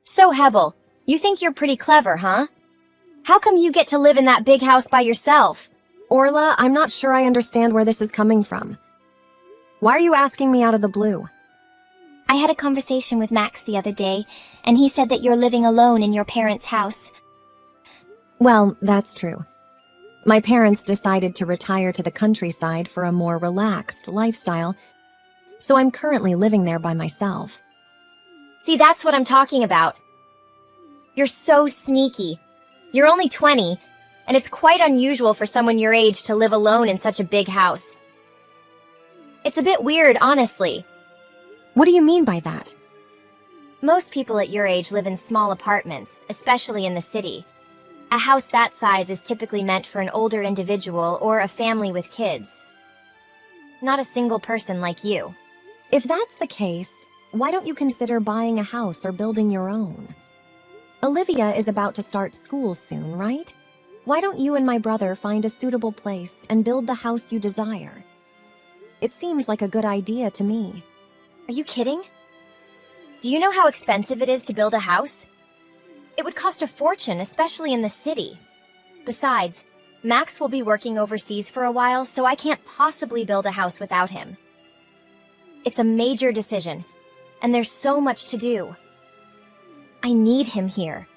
So, Hebel, you think you're pretty clever, huh? How come you get to live in that big house by yourself? Orla, I'm not sure I understand where this is coming from. Why are you asking me out of the blue? I had a conversation with Max the other day, and he said that you're living alone in your parents' house. Well, that's true. My parents decided to retire to the countryside for a more relaxed lifestyle, so I'm currently living there by myself. See, that's what I'm talking about. You're so sneaky. You're only 20, and it's quite unusual for someone your age to live alone in such a big house. It's a bit weird, honestly. What do you mean by that? Most people at your age live in small apartments, especially in the city. A house that size is typically meant for an older individual or a family with kids. Not a single person like you. If that's the case, why don't you consider buying a house or building your own? Olivia is about to start school soon, right? Why don't you and my brother find a suitable place and build the house you desire? It seems like a good idea to me. Are you kidding? Do you know how expensive it is to build a house? It would cost a fortune, especially in the city. Besides, Max will be working overseas for a while, so I can't possibly build a house without him. It's a major decision, and there's so much to do. I need him here.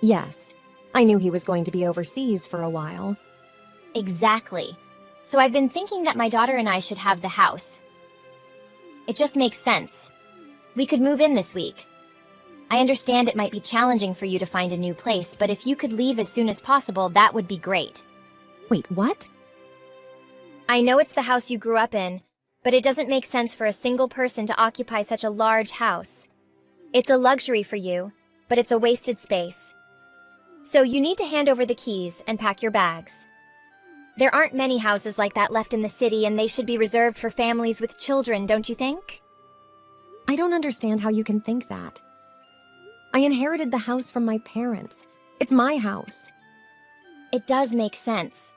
Yes, I knew he was going to be overseas for a while. Exactly. So I've been thinking that my daughter and I should have the house. It just makes sense. We could move in this week. I understand it might be challenging for you to find a new place, but if you could leave as soon as possible, that would be great. Wait, what? I know it's the house you grew up in, but it doesn't make sense for a single person to occupy such a large house. It's a luxury for you, but it's a wasted space. So you need to hand over the keys and pack your bags. There aren't many houses like that left in the city, and they should be reserved for families with children, don't you think? I don't understand how you can think that. I inherited the house from my parents. It's my house. It does make sense.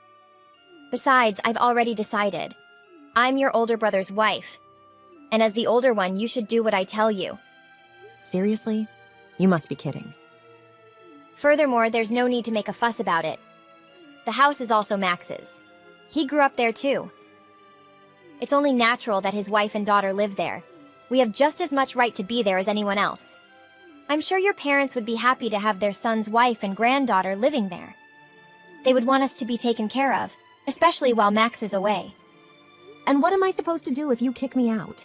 Besides, I've already decided. I'm your older brother's wife. And as the older one, you should do what I tell you. Seriously? You must be kidding. Furthermore, there's no need to make a fuss about it. The house is also Max's. He grew up there too. It's only natural that his wife and daughter live there. We have just as much right to be there as anyone else. I'm sure your parents would be happy to have their son's wife and granddaughter living there. They would want us to be taken care of, especially while Max is away. And what am I supposed to do if you kick me out?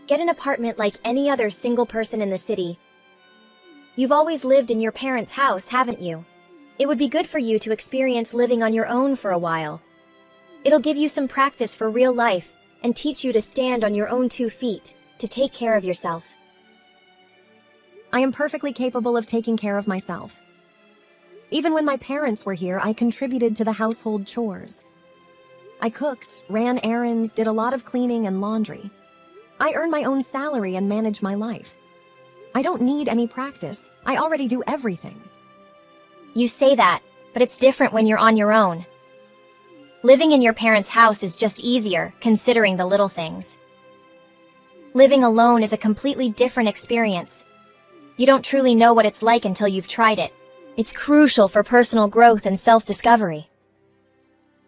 Get an apartment like any other single person in the city. You've always lived in your parents' house, haven't you? It would be good for you to experience living on your own for a while. It'll give you some practice for real life and teach you to stand on your own 2 feet, to take care of yourself. I am perfectly capable of taking care of myself. Even when my parents were here, I contributed to the household chores. I cooked, ran errands, did a lot of cleaning and laundry. I earn my own salary and manage my life. I don't need any practice. I already do everything. You say that, but it's different when you're on your own. Living in your parents' house is just easier, considering the little things. Living alone is a completely different experience. You don't truly know what it's like until you've tried it. It's crucial for personal growth and self-discovery.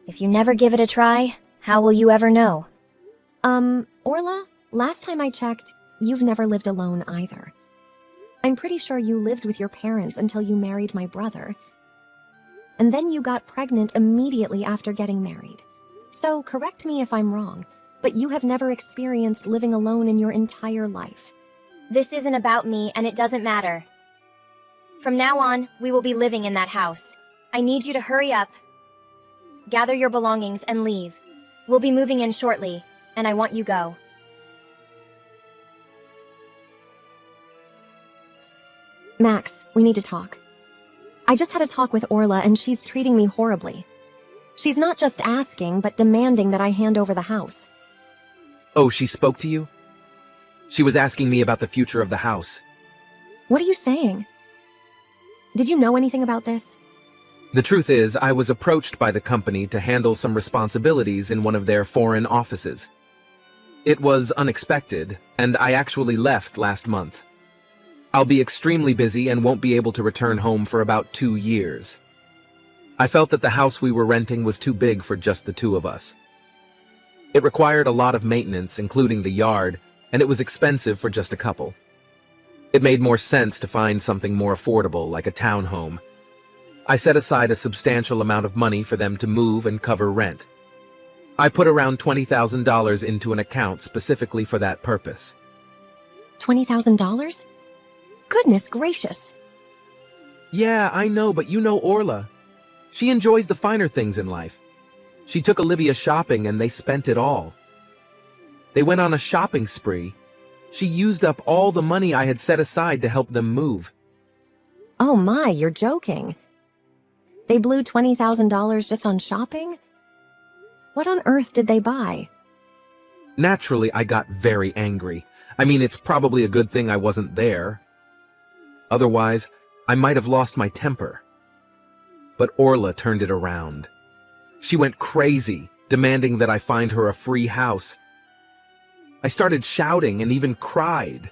If you never give it a try, how will you ever know? Orla, last time I checked, you've never lived alone either. I'm pretty sure you lived with your parents until you married my brother. And then you got pregnant immediately after getting married. So correct me if I'm wrong, but you have never experienced living alone in your entire life. This isn't about me, and it doesn't matter. From now on, we will be living in that house. I need you to hurry up. Gather your belongings and leave. We'll be moving in shortly, and I want you go. Max, we need to talk. I just had a talk with Orla, and she's treating me horribly. She's not just asking, but demanding that I hand over the house. Oh, she spoke to you? She was asking me about the future of the house. What are you saying? Did you know anything about this? The truth is, I was approached by the company to handle some responsibilities in one of their foreign offices. It was unexpected, and I actually left last month. I'll be extremely busy and won't be able to return home for about 2 years. I felt that the house we were renting was too big for just the two of us. It required a lot of maintenance, including the yard, and it was expensive for just a couple. It made more sense to find something more affordable, like a townhome. I set aside a substantial amount of money for them to move and cover rent. I put around $20,000 into an account specifically for that purpose. $20,000? Goodness gracious. Yeah, I know, but you know Orla. She enjoys the finer things in life. She took Olivia shopping and they spent it all. They went on a shopping spree. She used up all the money I had set aside to help them move. Oh my, you're joking. They blew $20,000 just on shopping? What on earth did they buy? Naturally, I got very angry. I mean, it's probably a good thing I wasn't there. Otherwise, I might have lost my temper. But Orla turned it around. She went crazy, demanding that I find her a free house. I started shouting and even cried.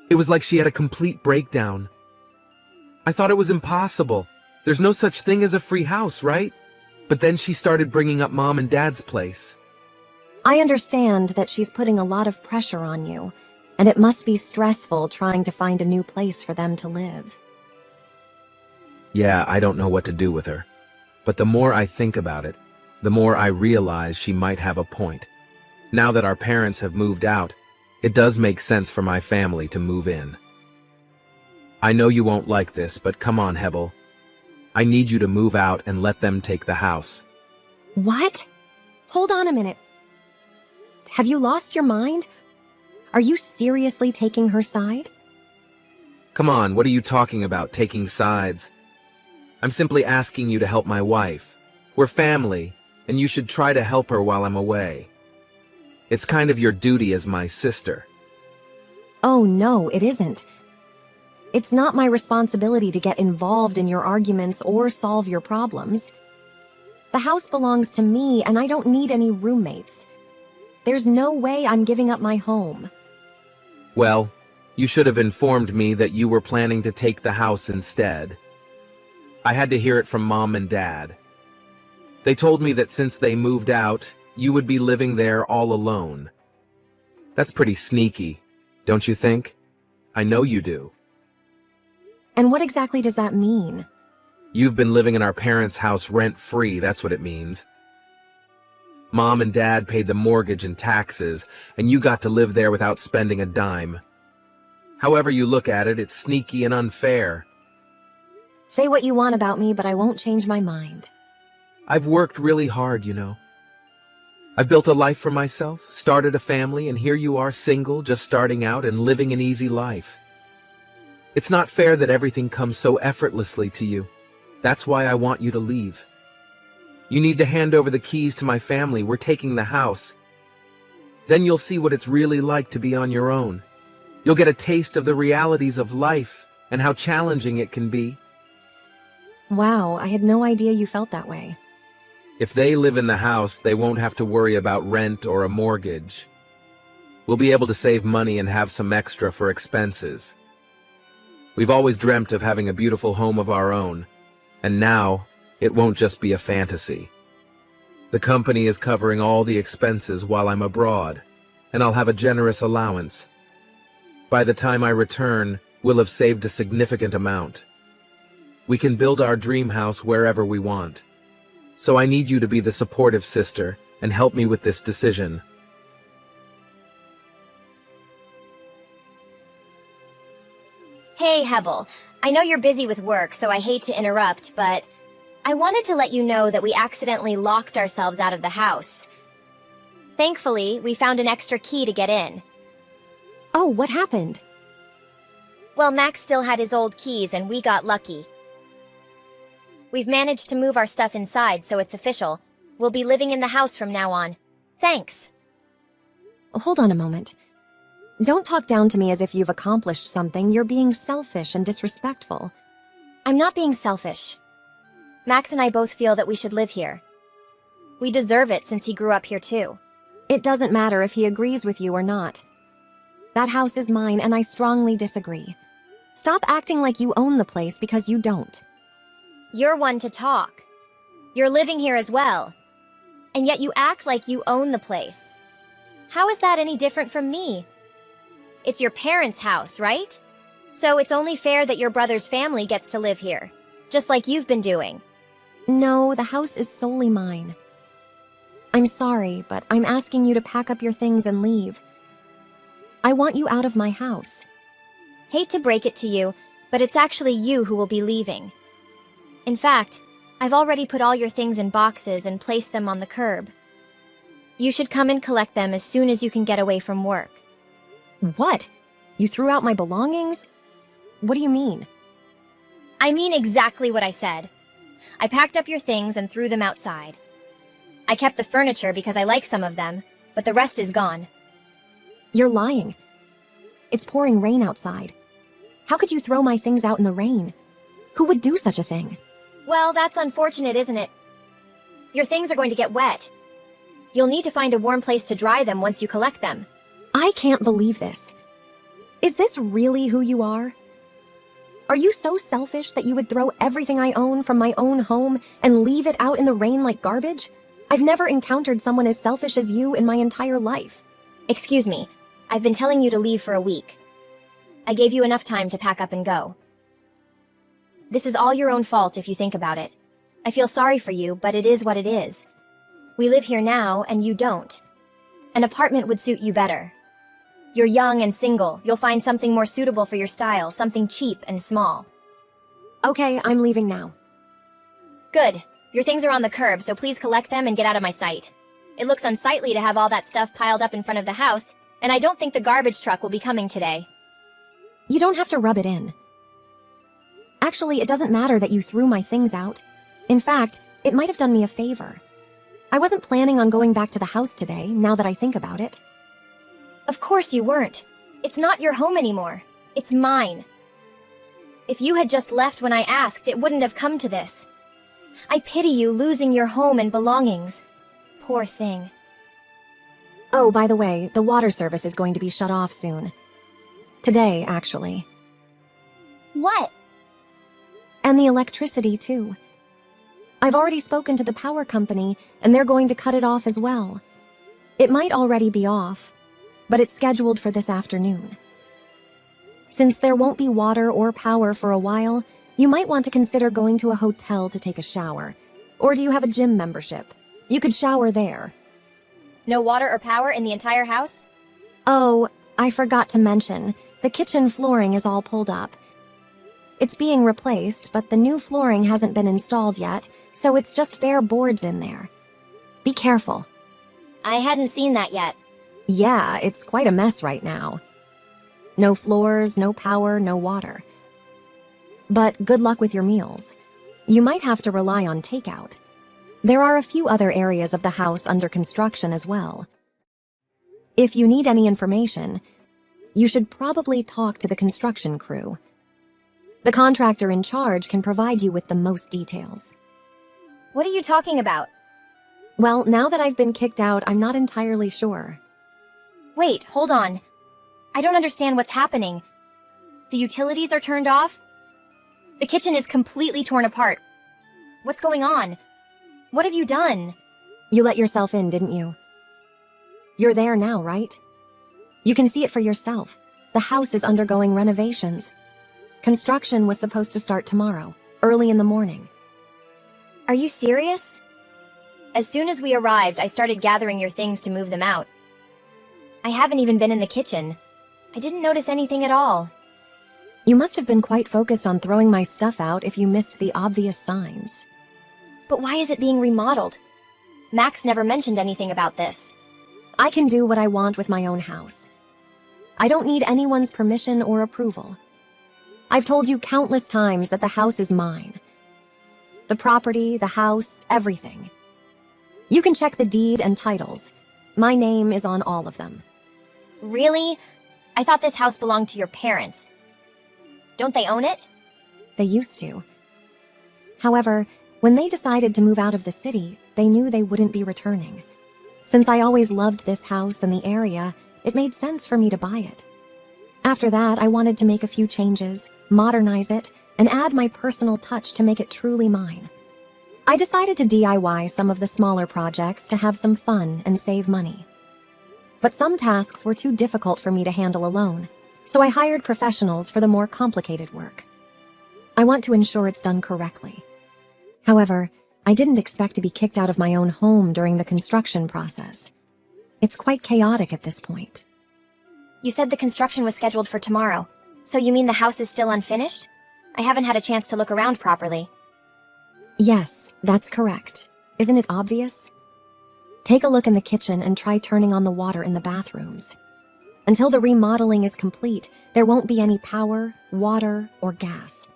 It was like she had a complete breakdown. I thought it was impossible. There's no such thing as a free house, right? But then she started bringing up Mom and Dad's place. I understand that she's putting a lot of pressure on you, and it must be stressful trying to find a new place for them to live. Yeah, I don't know what to do with her. But the more I think about it, the more I realize she might have a point. Now that our parents have moved out, it does make sense for my family to move in. I know you won't like this, but come on, Hebel. I need you to move out and let them take the house. What? Hold on a minute. Have you lost your mind? Are you seriously taking her side? Come on, what are you talking about, taking sides? I'm simply asking you to help my wife. We're family, and you should try to help her while I'm away. It's kind of your duty as my sister. Oh no, it isn't. It's not my responsibility to get involved in your arguments or solve your problems. The house belongs to me, and I don't need any roommates. There's no way I'm giving up my home. Well, you should have informed me that you were planning to take the house instead. I had to hear it from Mom and Dad. They told me that since they moved out, you would be living there all alone. That's pretty sneaky, don't you think? I know you do. And what exactly does that mean? You've been living in our parents' house rent-free, that's what it means. Mom and Dad paid the mortgage and taxes, and you got to live there without spending a dime. However you look at it, it's sneaky and unfair. Say what you want about me, but I won't change my mind. I've worked really hard, you know. I've built a life for myself, started a family, and here you are single, just starting out and living an easy life. It's not fair that everything comes so effortlessly to you. That's why I want you to leave. You need to hand over the keys to my family. We're taking the house. Then you'll see what it's really like to be on your own. You'll get a taste of the realities of life and how challenging it can be. Wow, I had no idea you felt that way. If they live in the house, they won't have to worry about rent or a mortgage. We'll be able to save money and have some extra for expenses. We've always dreamt of having a beautiful home of our own, and now it won't just be a fantasy. The company is covering all the expenses while I'm abroad, and I'll have a generous allowance. By the time I return, we'll have saved a significant amount. We can build our dream house wherever we want. So I need you to be the supportive sister and help me with this decision. Hey, Hebel. I know you're busy with work, so I hate to interrupt, but I wanted to let you know that we accidentally locked ourselves out of the house. Thankfully, we found an extra key to get in. Oh, what happened? Well, Max still had his old keys and we got lucky. We've managed to move our stuff inside, so it's official. We'll be living in the house from now on. Thanks. Hold on a moment. Don't talk down to me as if you've accomplished something. You're being selfish and disrespectful. I'm not being selfish. Max and I both feel that we should live here. We deserve it since he grew up here too. It doesn't matter if he agrees with you or not. That house is mine, and I strongly disagree. Stop acting like you own the place because you don't. You're one to talk. You're living here as well. And yet you act like you own the place. How is that any different from me? It's your parents' house, right? So it's only fair that your brother's family gets to live here, just like you've been doing. No, the house is solely mine. I'm sorry, but I'm asking you to pack up your things and leave. I want you out of my house. Hate to break it to you, but it's actually you who will be leaving. In fact, I've already put all your things in boxes and placed them on the curb. You should come and collect them as soon as you can get away from work. What? You threw out my belongings? What do you mean? I mean exactly what I said. I packed up your things and threw them outside. I kept the furniture because I like some of them, but the rest is gone. You're lying. It's pouring rain outside. How could you throw my things out in the rain? Who would do such a thing? Well, that's unfortunate, isn't it? Your things are going to get wet. You'll need to find a warm place to dry them once you collect them. I can't believe this. Is this really who you are? Are you so selfish that you would throw everything I own from my own home and leave it out in the rain like garbage? I've never encountered someone as selfish as you in my entire life. Excuse me, I've been telling you to leave for a week. I gave you enough time to pack up and go. This is all your own fault if you think about it. I feel sorry for you, but it is what it is. We live here now, and you don't. An apartment would suit you better. You're young and single. You'll find something more suitable for your style, something cheap and small. Okay, I'm leaving now. Good. Your things are on the curb, so please collect them and get out of my sight. It looks unsightly to have all that stuff piled up in front of the house, and I don't think the garbage truck will be coming today. You don't have to rub it in. Actually, it doesn't matter that you threw my things out. In fact, it might have done me a favor. I wasn't planning on going back to the house today, now that I think about it. Of course you weren't. It's not your home anymore. It's mine. If you had just left when I asked, it wouldn't have come to this. I pity you losing your home and belongings. Poor thing. Oh, by the way, the water service is going to be shut off soon. Today, actually. What? And the electricity, too. I've already spoken to the power company, and they're going to cut it off as well. It might already be off, but it's scheduled for this afternoon. Since there won't be water or power for a while, you might want to consider going to a hotel to take a shower. Or do you have a gym membership? You could shower there. No water or power in the entire house? Oh, I forgot to mention, the kitchen flooring is all pulled up. It's being replaced, but the new flooring hasn't been installed yet, so it's just bare boards in there. Be careful. I hadn't seen that yet. Yeah, it's quite a mess right now. No floors, no power, no water. But good luck with your meals. You might have to rely on takeout. There are a few other areas of the house under construction as well. If you need any information, you should probably talk to the construction crew. The contractor in charge can provide you with the most details. What are you talking about? Well, now that I've been kicked out, I'm not entirely sure. Wait, hold on. I don't understand what's happening. The utilities are turned off? The kitchen is completely torn apart. What's going on? What have you done? You let yourself in, didn't you? You're there now, right? You can see it for yourself. The house is undergoing renovations. Construction was supposed to start tomorrow, early in the morning. Are you serious? As soon as we arrived, I started gathering your things to move them out. I haven't even been in the kitchen. I didn't notice anything at all. You must have been quite focused on throwing my stuff out if you missed the obvious signs. But why is it being remodeled? Max never mentioned anything about this. I can do what I want with my own house. I don't need anyone's permission or approval. I've told you countless times that the house is mine. The property, the house, everything. You can check the deed and titles. My name is on all of them. Really? I thought this house belonged to your parents. Don't they own it? They used to. However, when they decided to move out of the city, they knew they wouldn't be returning. Since I always loved this house and the area, it made sense for me to buy it. After that, I wanted to make a few changes, modernize it, and add my personal touch to make it truly mine. I decided to DIY some of the smaller projects to have some fun and save money. But some tasks were too difficult for me to handle alone, so I hired professionals for the more complicated work. I want to ensure it's done correctly. However, I didn't expect to be kicked out of my own home during the construction process. It's quite chaotic at this point. You said the construction was scheduled for tomorrow, so you mean the house is still unfinished? I haven't had a chance to look around properly. Yes, that's correct. Isn't it obvious? Take a look in the kitchen and try turning on the water in the bathrooms. Until the remodeling is complete, there won't be any power, water, or gas.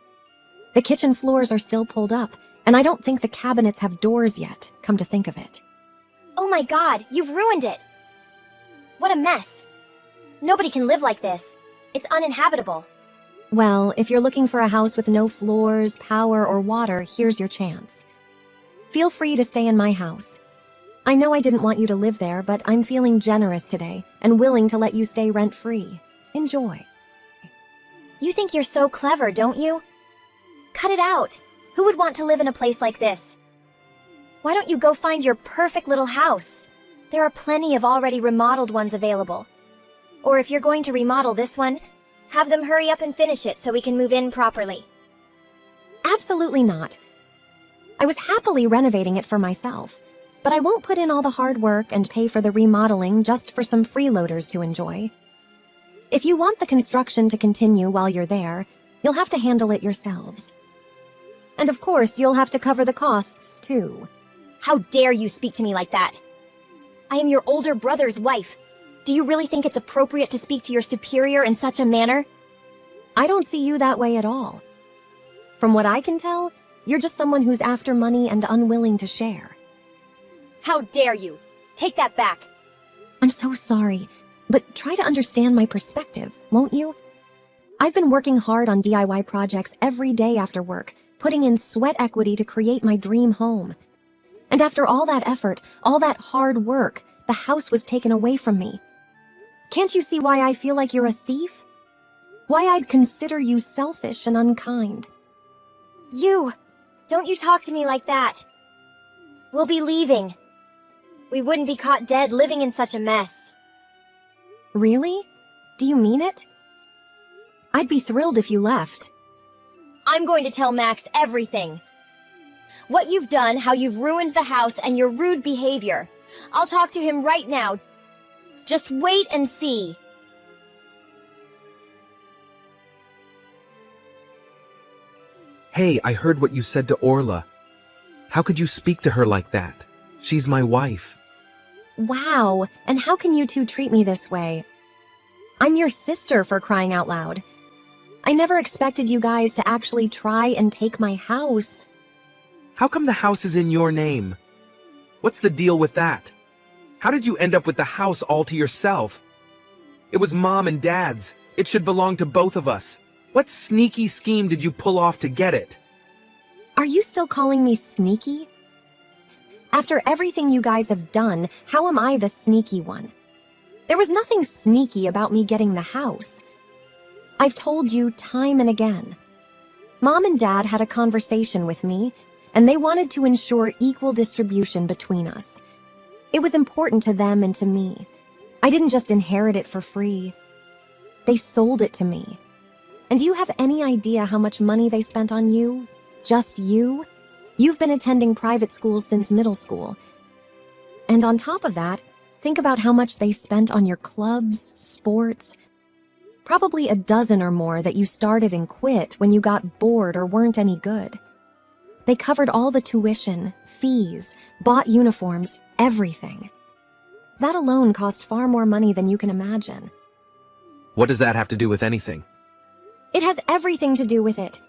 The kitchen floors are still pulled up, and I don't think the cabinets have doors yet, come to think of it. Oh my God, you've ruined it! What a mess! Nobody can live like this. It's uninhabitable. Well, if you're looking for a house with no floors, power, or water, here's your chance. Feel free to stay in my house. I know I didn't want you to live there, but I'm feeling generous today and willing to let you stay rent-free. Enjoy. You think you're so clever, don't you? Cut it out. Who would want to live in a place like this? Why don't you go find your perfect little house? There are plenty of already remodeled ones available. Or if you're going to remodel this one, have them hurry up and finish it so we can move in properly. Absolutely not. I was happily renovating it for myself, but I won't put in all the hard work and pay for the remodeling just for some freeloaders to enjoy. If you want the construction to continue while you're there, you'll have to handle it yourselves. And of course, you'll have to cover the costs, too. How dare you speak to me like that? I am your older brother's wife. Do you really think it's appropriate to speak to your superior in such a manner? I don't see you that way at all. From what I can tell, you're just someone who's after money and unwilling to share. How dare you? Take that back. I'm so sorry, but try to understand my perspective, won't you? I've been working hard on DIY projects every day after work, putting in sweat equity to create my dream home. And after all that effort, all that hard work, the house was taken away from me. Can't you see why I feel like you're a thief? Why I'd consider you selfish and unkind? Don't you talk to me like that. We'll be leaving. We wouldn't be caught dead living in such a mess. Really? Do you mean it? I'd be thrilled if you left. I'm going to tell Max everything. What you've done, how you've ruined the house, and your rude behavior. I'll talk to him right now. Just wait and see. Hey, I heard what you said to Orla. How could you speak to her like that? She's my wife. Wow, and how can you two treat me this way? I'm your sister, for crying out loud. I never expected you guys to actually try and take my house. How come the house is in your name? What's the deal with that? How did you end up with the house all to yourself? It was Mom and Dad's. It should belong to both of us. What sneaky scheme did you pull off to get it? Are you still calling me sneaky? After everything you guys have done, how am I the sneaky one? There was nothing sneaky about me getting the house. I've told you time and again. Mom and Dad had a conversation with me, and they wanted to ensure equal distribution between us. It was important to them and to me. I didn't just inherit it for free. They sold it to me. And do you have any idea how much money they spent on you? Just you? You've been attending private schools since middle school. And on top of that, think about how much they spent on your clubs, sports. Probably a dozen or more that you started and quit when you got bored or weren't any good. They covered all the tuition, fees, bought uniforms, everything. That alone cost far more money than you can imagine. What does that have to do with anything? It has everything to do with it.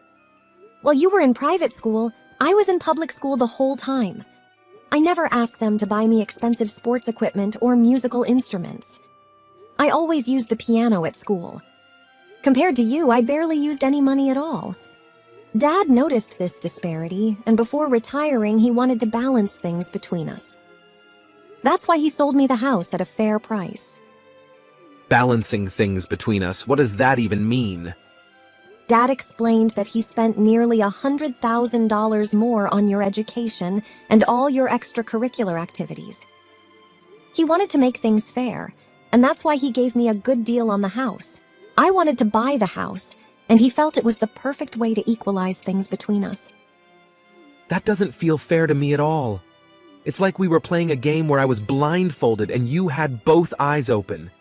While you were in private school, I was in public school the whole time. I never asked them to buy me expensive sports equipment or musical instruments. I always used the piano at school. Compared to you, I barely used any money at all. Dad noticed this disparity, and before retiring, he wanted to balance things between us. That's why he sold me the house at a fair price. Balancing things between us, what does that even mean? Dad explained that he spent nearly $100,000 more on your education and all your extracurricular activities. He wanted to make things fair, and that's why he gave me a good deal on the house. I wanted to buy the house, and he felt it was the perfect way to equalize things between us. That doesn't feel fair to me at all. It's like we were playing a game where I was blindfolded and you had both eyes open.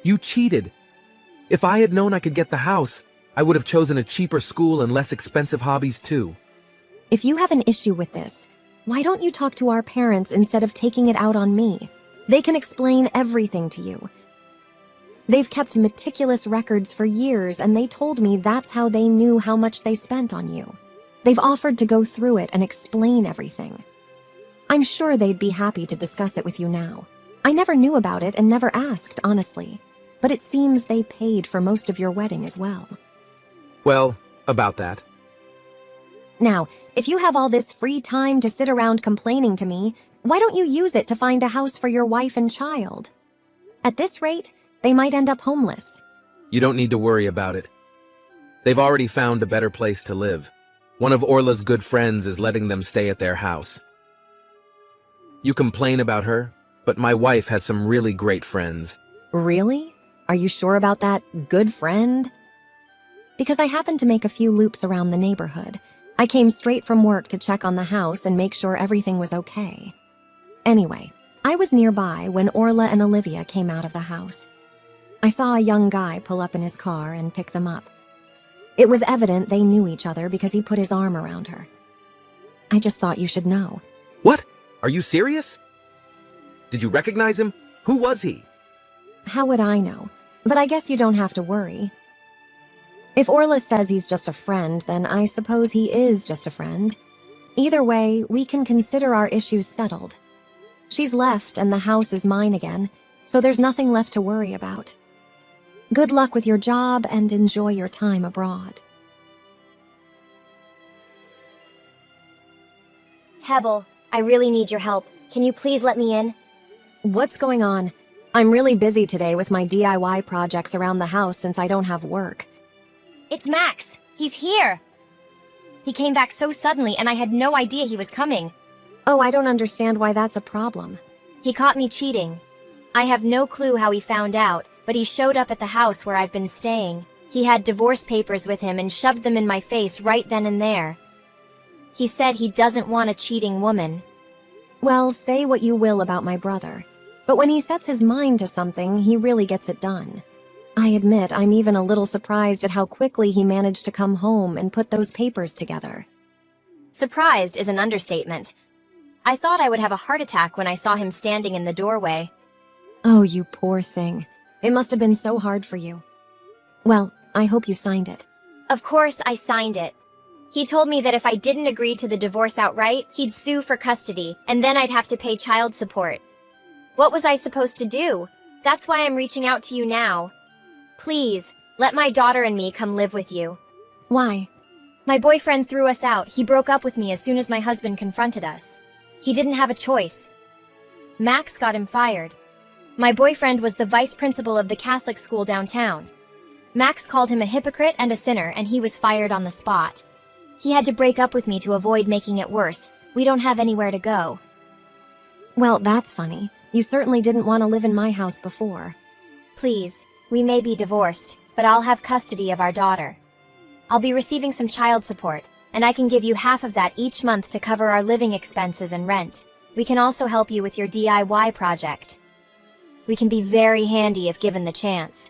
You cheated. If I had known I could get the house, I would have chosen a cheaper school and less expensive hobbies too. If you have an issue with this, why don't you talk to our parents instead of taking it out on me? They can explain everything to you. They've kept meticulous records for years, and they told me that's how they knew how much they spent on you. They've offered to go through it and explain everything. I'm sure they'd be happy to discuss it with you now. I never knew about it and never asked, honestly. But it seems they paid for most of your wedding as well. Well, about that. Now, if you have all this free time to sit around complaining to me, why don't you use it to find a house for your wife and child? At this rate, they might end up homeless. You don't need to worry about it. They've already found a better place to live. One of Orla's good friends is letting them stay at their house. You complain about her, but my wife has some really great friends. Really? Are you sure about that good friend? Because I happened to make a few loops around the neighborhood. I came straight from work to check on the house and make sure everything was okay. Anyway, I was nearby when Orla and Olivia came out of the house. I saw a young guy pull up in his car and pick them up. It was evident they knew each other because he put his arm around her. I just thought you should know. What? Are you serious? Did you recognize him? Who was he? How would I know? But I guess you don't have to worry. If Orla says he's just a friend, then I suppose he is just a friend. Either way, we can consider our issues settled. She's left and the house is mine again, so there's nothing left to worry about. Good luck with your job and enjoy your time abroad. Hebel, I really need your help. Can you please let me in? What's going on? I'm really busy today with my DIY projects around the house since I don't have work. It's Max. He's here. He came back so suddenly and I had no idea he was coming. Oh, I don't understand why that's a problem. He caught me cheating. I have no clue how he found out, but he showed up at the house where I've been staying. He had divorce papers with him and shoved them in my face right then and there. He said he doesn't want a cheating woman. Well, say what you will about my brother, but when he sets his mind to something, he really gets it done. I admit I'm even a little surprised at how quickly he managed to come home and put those papers together. Surprised is an understatement. I thought I would have a heart attack when I saw him standing in the doorway. Oh, you poor thing. It must have been so hard for you. Well, I hope you signed it. Of course I signed it. He told me that if I didn't agree to the divorce outright, he'd sue for custody, and then I'd have to pay child support. What was I supposed to do? That's why I'm reaching out to you now. Please, let my daughter and me come live with you. Why? My boyfriend threw us out. He broke up with me as soon as my husband confronted us. He didn't have a choice. Max got him fired. My boyfriend was the vice principal of the Catholic school downtown. Max called him a hypocrite and a sinner, and he was fired on the spot. He had to break up with me to avoid making it worse. We don't have anywhere to go. Well, that's funny. You certainly didn't want to live in my house before. Please, we may be divorced, but I'll have custody of our daughter. I'll be receiving some child support, and I can give you half of that each month to cover our living expenses and rent. We can also help you with your DIY project. We can be very handy if given the chance.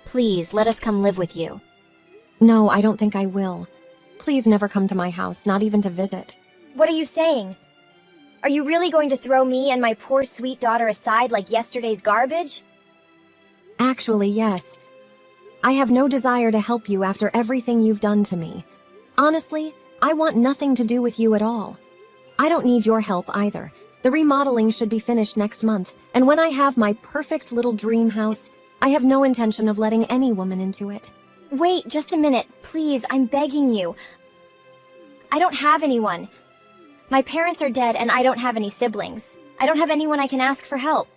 Please, let us come live with you. No, I don't think I will. Please never come to my house, not even to visit. What are you saying? Are you really going to throw me and my poor sweet daughter aside like yesterday's garbage? Actually, yes. I have no desire to help you after everything you've done to me. Honestly, I want nothing to do with you at all. I don't need your help either. The remodeling should be finished next month, and when I have my perfect little dream house, I have no intention of letting any woman into it. Wait, just a minute. Please, I'm begging you. I don't have anyone. My parents are dead and I don't have any siblings. I don't have anyone I can ask for help.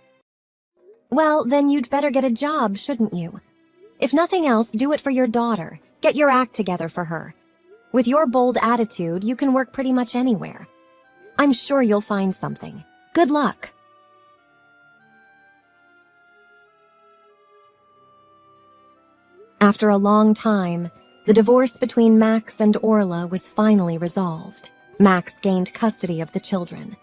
Well, then you'd better get a job, shouldn't you? If nothing else, do it for your daughter. Get your act together for her. With your bold attitude, you can work pretty much anywhere. I'm sure you'll find something. Good luck. After a long time, the divorce between Max and Orla was finally resolved. Max gained custody of the children.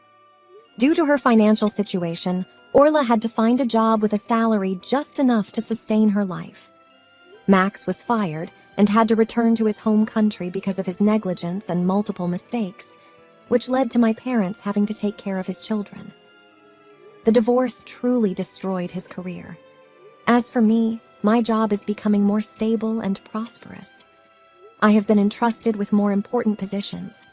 Due to her financial situation, Orla had to find a job with a salary just enough to sustain her life. Max was fired and had to return to his home country because of his negligence and multiple mistakes, which led to my parents having to take care of his children. The divorce truly destroyed his career. As for me, my job is becoming more stable and prosperous. I have been entrusted with more important positions,